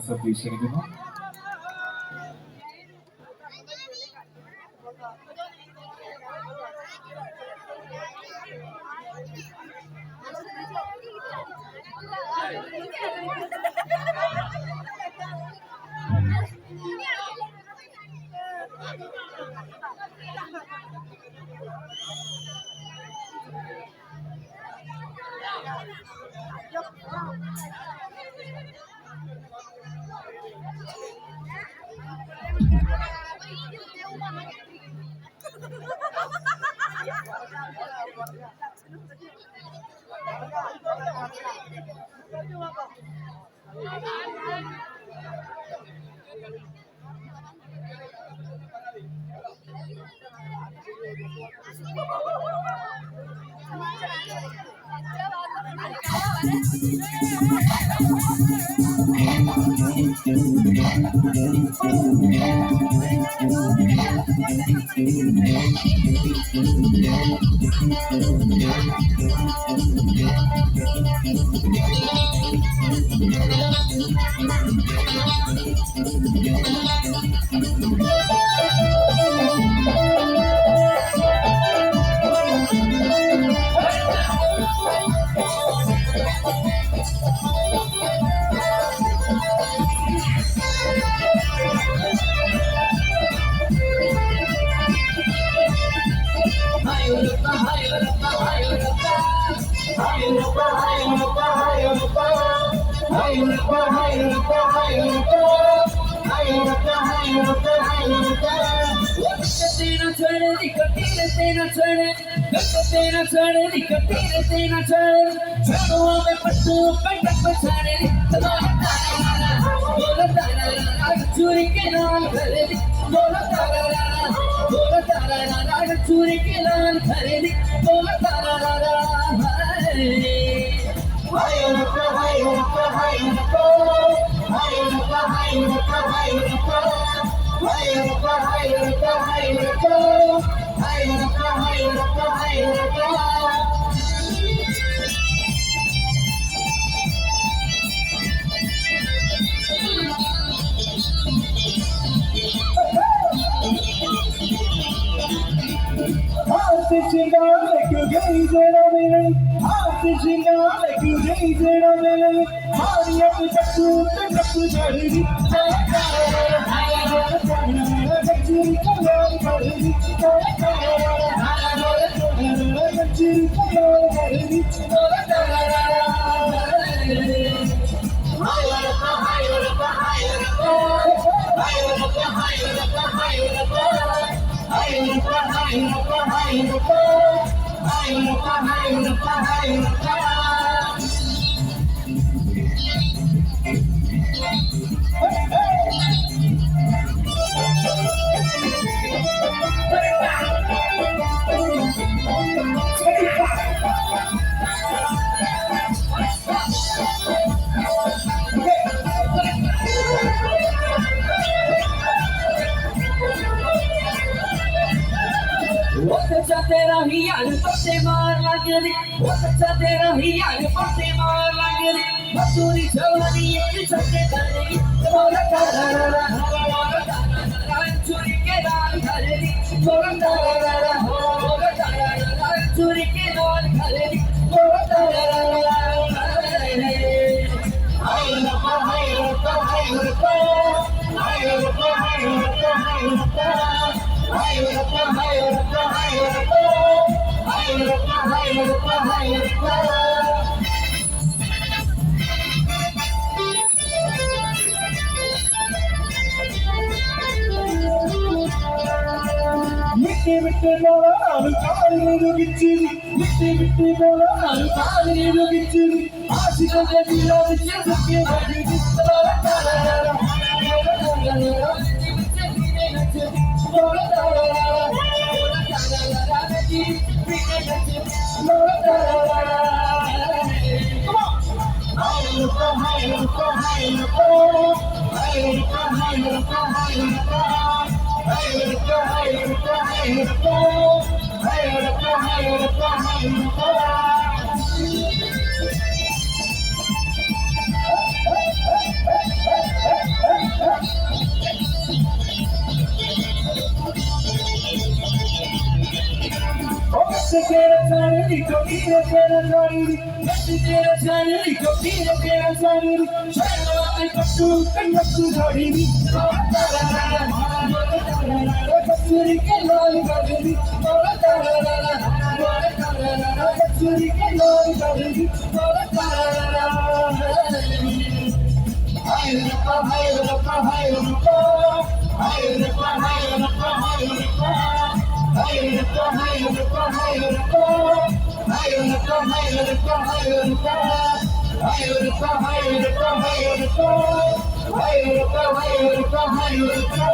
ശ്രദ്ധിച്ചിരിക്കുന്നു. तेरा ही यार पत्ते मार लग रे, वो सच्चा तेरा ही यार पत्ते मार लग रे, मसूरी जवानी एक सच्चे दर्दी, बोला तारा चूरी के लाल खरेदी, बोला तारा बोला तारा चूरी के लाल खरेदी, बोला तारा हाय रब्बा हाय रब्बा हाय रब्बा हाय रब्बा हाय रब्बा हाय रब्बा हाय रब्बा हाय रब्बा हाय रब्बा हाय रब्बा हाय रब्बा हाय रब्बा मिट्टी मिट्टी बोला काली रुगिच्ची मिट्टी मिट्टी बोला काली रुगिच्ची आशिकों के दिलों में सबके बड़ी बोला तारा तेरा जानी तेरा जानी कबीर तेरा जानी शर्माते कट्टू कट्टू झाड़ी कसूरी के लाल गली कसूरी के लाल गली हाय रुपा हाय रुपा हाय रुपा हाय रुपा हाय रुपा हाय रुपा हाय रुपा हाय रुपा हाय रुपा हाय रुपा हाय रुपा हाय रुपा हाय रुपा हाय रुपा हाय रुपा हाय रुपा हाय रुपा हाय रुपा